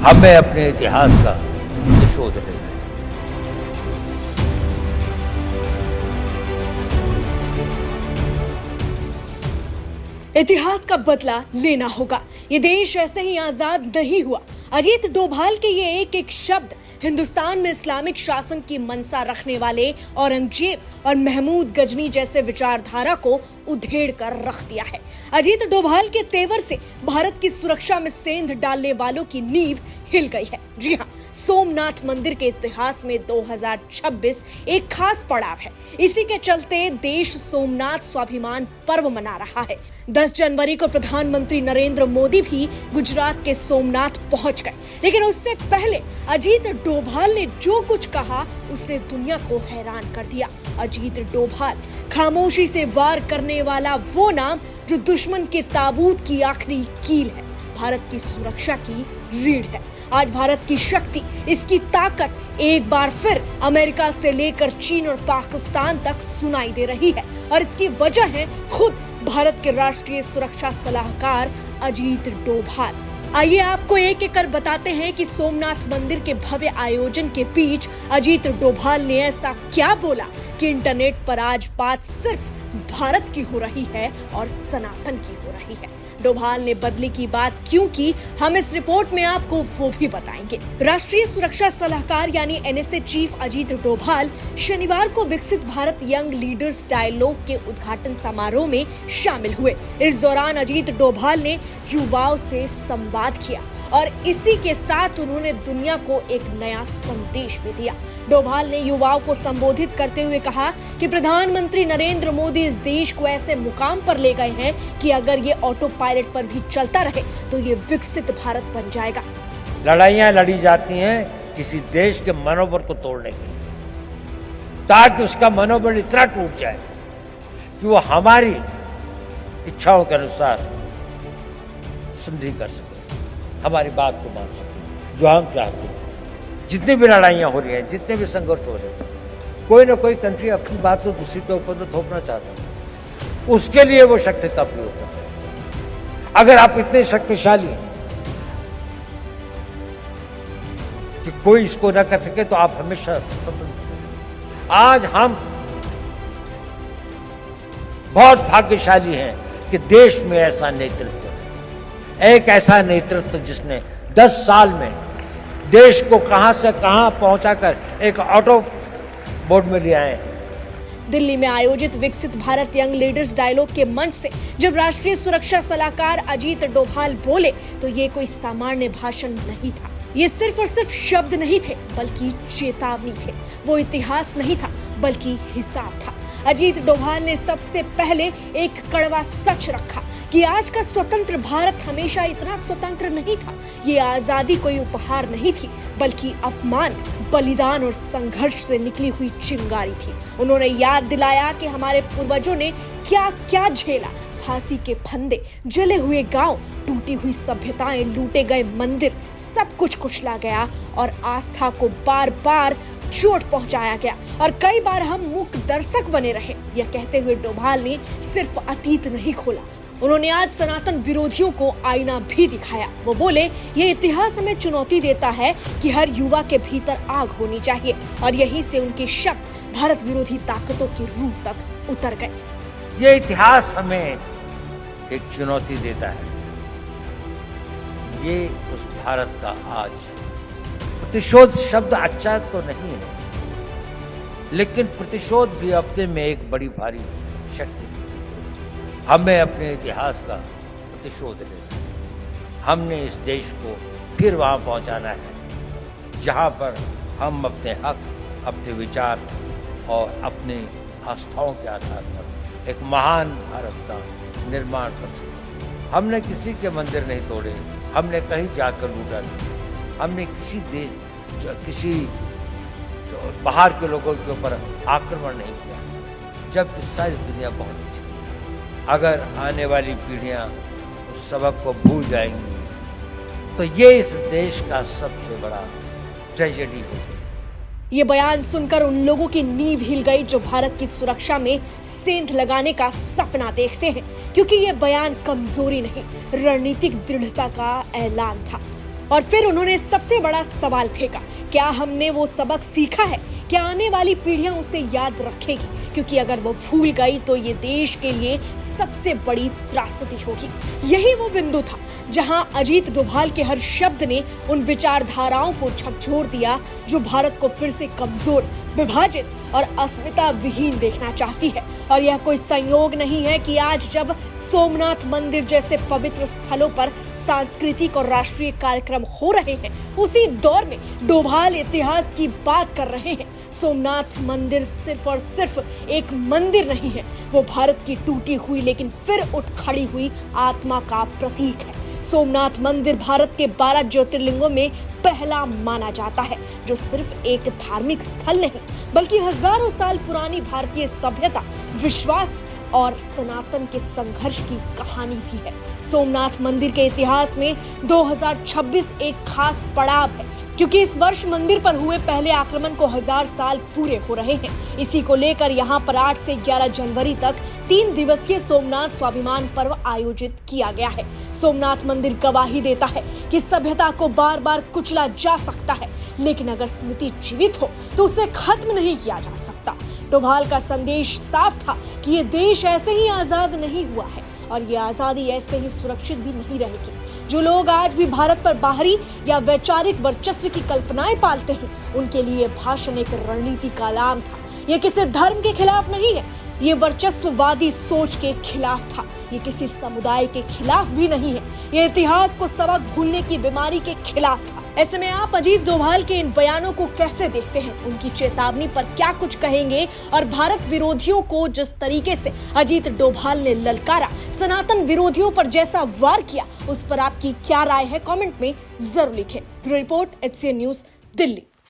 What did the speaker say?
हमें अपने इतिहास का प्रतिशोध लेना है। इतिहास का बदला लेना होगा। ये देश ऐसे ही आजाद नहीं हुआ। अजीत डोभाल के ये एक एक शब्द हिंदुस्तान में इस्लामिक शासन की मंशा रखने वाले औरंगजेब और महमूद गजनी जैसे विचारधारा को उधेड़ कर रख दिया है। अजीत डोभाल के तेवर से भारत की सुरक्षा में सेंध डालने वालों की नींव हिल गई है। जी हाँ, सोमनाथ मंदिर के इतिहास में 2026 एक खास पड़ाव है। इसी के चलते देश सोमनाथ स्वाभिमान पर्व मना रहा है। 10 जनवरी को प्रधानमंत्री नरेंद्र मोदी भी गुजरात के सोमनाथ पहुंच गए, लेकिन उससे पहले अजीत डोभाल ने जो कुछ कहा उसने दुनिया को हैरान कर दिया। अजीत डोभाल, खामोशी से वार करने वाला वो नाम जो दुश्मन के ताबूत की आखिरी कील है, भारत की सुरक्षा की रीढ़ है। आज भारत की शक्ति, इसकी ताकत एक बार फिर अमेरिका से लेकर चीन और पाकिस्तान तक सुनाई दे रही है, और इसकी वजह है खुद भारत के राष्ट्रीय सुरक्षा सलाहकार अजीत डोभाल। आइए आपको एक एक कर बताते हैं कि सोमनाथ मंदिर के भव्य आयोजन के बीच अजीत डोभाल ने ऐसा क्या बोला कि इंटरनेट पर आज बात सिर्फ भारत की हो रही है और सनातन की हो रही है। डोभाल ने बदली की बात क्यों की, हम इस रिपोर्ट में आपको वो भी बताएंगे। राष्ट्रीय सुरक्षा सलाहकार यानी एनएसए चीफ अजीत डोभाल शनिवार को विकसित भारत यंग लीडर्स डायलॉग के उद्घाटन समारोह में शामिल हुए। इस दौरान अजीत डोभाल ने युवाओं से संवाद किया और इसी के साथ उन्होंने दुनिया को एक नया संदेश भी दिया। डोभाल ने युवाओं को संबोधित करते हुए कहा कि प्रधानमंत्री नरेंद्र मोदी इस देश को ऐसे मुकाम पर ले गए हैं कि अगर ये ऑटो पायलट पर भी चलता रहे तो ये विकसित भारत बन जाएगा। लड़ाइयां लड़ी जाती हैं किसी देश के मनोबल को तोड़ने के लिए, ताकि उसका मनोबल इतना टूट जाए कि वो हमारी इच्छाओं के अनुसार संधि कर सके, हमारी बात को मान सके, जो हम चाहते हैं। जितनी भी लड़ाइयां हो रही हैं, जितने भी संघर्ष हो रहे हैं, कोई ना कोई कंट्री अपनी बात को दूसरी के ऊपर तो थोपना चाहता है, उसके लिए वो शक्ति का प्रयोग करते हैं। अगर आप इतने शक्तिशाली हैं कि कोई इसको ना कर सके तो आप हमेशा स्वतंत्र हैं। आज हम बहुत भाग्यशाली हैं कि देश में ऐसा नेतृत्व है, एक ऐसा नेतृत्व जिसने 10 साल में देश को कहां से कहां पहुंचाकर एक ऑटो बोर्ड में ले आए हैं। दिल्ली में आयोजित विकसित भारत यंग लीडर्स डायलॉग के मंच से जब राष्ट्रीय सुरक्षा सलाहकार अजीत डोभाल बोले तो ये कोई सामान्य भाषण नहीं था। ये सिर्फ और सिर्फ शब्द नहीं थे, बल्कि चेतावनी थे। वो इतिहास नहीं था, बल्कि हिसाब था। अजीत डोभाल ने सबसे पहले एक कड़वा सच रखा कि आज का स्वतंत्र भारत हमेशा इतना स्वतंत्र नहीं था। ये आजादी कोई उपहार नहीं थी, बल्कि अपमान, बलिदान और संघर्ष से निकली हुई चिंगारी थी। उन्होंने याद दिलाया कि हमारे पूर्वजों ने क्या क्या झेला, फांसी के फंदे, जले हुए गांव, टूटी हुई सभ्यताएं, लूटे गए मंदिर, सब कुछ कुचला गया और आस्था को बार बार चोट पहुंचाया गया और कई बार हम मूक दर्शक बने रहे। यह कहते हुए डोभाल ने सिर्फ अतीत नहीं खोला, उन्होंने आज सनातन विरोधियों को आईना भी दिखाया। वो बोले, ये इतिहास हमें चुनौती देता है कि हर युवा के भीतर आग होनी चाहिए, और यहीं से उनके शब्द भारत विरोधी ताकतों की रूह तक उतर गए। ये इतिहास हमें एक चुनौती देता है। ये उस भारत का आज प्रतिशोध शब्द अच्छा तो नहीं है, लेकिन प्रतिशोध भी अपने में एक बड़ी भारी शक्ति है। हमें अपने इतिहास का प्रतिशोध लेना है। हमने इस देश को फिर वहां पहुंचाना है जहां पर हम अपने हक, अपने विचार और अपनी आस्थाओं के आधार पर एक महान भारत का निर्माण कर सकें। हमने किसी के मंदिर नहीं तोड़े, हमने कहीं जाकर लूटा नहीं, हमने किसी बाहर के लोगों के ऊपर आक्रमण नहीं किया, जबकि सारी दुनिया बहुत अच्छी। अगर आने वाली पीढ़ियां उस सबक को भूल जाएंगी तो ये इस देश का सबसे बड़ा ट्रेजेडी है। ये बयान सुनकर उन लोगों की नींव हिल गई जो भारत की सुरक्षा में सेंध लगाने का सपना देखते हैं, क्योंकि ये बयान कमजोरी नहीं, रणनीतिक दृढ़ता का ऐलान था। और फिर उन्होंने सबसे बड़ा सवाल फेंका, क्या हमने वो सबक सीखा है? क्या आने वाली पीढ़ियां उसे याद रखेगी? क्योंकि अगर वो भूल गई तो ये देश के लिए सबसे बड़ी त्रासदी होगी। यही वो बिंदु था जहां अजीत डोभाल के हर शब्द ने उन विचारधाराओं को झकझोर दिया जो भारत को फिर से कमजोर, विभाजित और अस्मिता विहीन देखना चाहती है। और यह कोई संयोग नहीं है कि आज जब सोमनाथ मंदिर जैसे पवित्र स्थलों पर सांस्कृतिक और राष्ट्रीय कार्यक्रम हो रहे हैं, उसी दौर में डोभाल इतिहास की बात कर रहे हैं। सोमनाथ मंदिर सिर्फ और सिर्फ एक मंदिर नहीं है, वो भारत की टूटी हुई लेकिन फिर उठ खड़ी हुई आत्मा का प्रतीक है। सोमनाथ मंदिर भारत के 12 ज्योतिर्लिंगों में पहला माना जाता है, जो सिर्फ एक धार्मिक स्थल नहीं बल्कि हजारों साल पुरानी भारतीय सभ्यता, विश्वास और सनातन के संघर्ष की कहानी भी है। सोमनाथ मंदिर के इतिहास में 2026 एक खास पड़ाव है, क्योंकि इस वर्ष मंदिर पर हुए पहले आक्रमण को 1000 साल पूरे हो रहे हैं। इसी को लेकर यहाँ पर 8 से 11 जनवरी तक 3 दिवसीय सोमनाथ स्वाभिमान पर्व आयोजित किया गया है। सोमनाथ मंदिर गवाही देता है कि सभ्यता को बार बार कुचला जा सकता है, लेकिन अगर स्मृति जीवित हो तो उसे खत्म नहीं किया जा सकता। डोभाल का संदेश साफ था कि ये देश ऐसे ही आजाद नहीं हुआ है और ये आजादी ऐसे ही सुरक्षित भी नहीं रहेगी। जो लोग आज भी भारत पर बाहरी या वैचारिक वर्चस्व की कल्पनाएं पालते हैं, उनके लिए भाषण एक रणनीति का अलार्म था। ये किसी धर्म के खिलाफ नहीं है, ये वर्चस्ववादी सोच के खिलाफ था। ये किसी समुदाय के खिलाफ भी नहीं है, ये इतिहास को सबक भूलने की बीमारी के खिलाफ था। ऐसे में आप अजीत डोभाल के इन बयानों को कैसे देखते हैं? उनकी चेतावनी पर क्या कुछ कहेंगे? और भारत विरोधियों को जिस तरीके से अजीत डोभाल ने ललकारा, सनातन विरोधियों पर जैसा वार किया, उस पर आपकी क्या राय है? कमेंट में जरूर लिखें। Bureau report, HCN news, Delhi.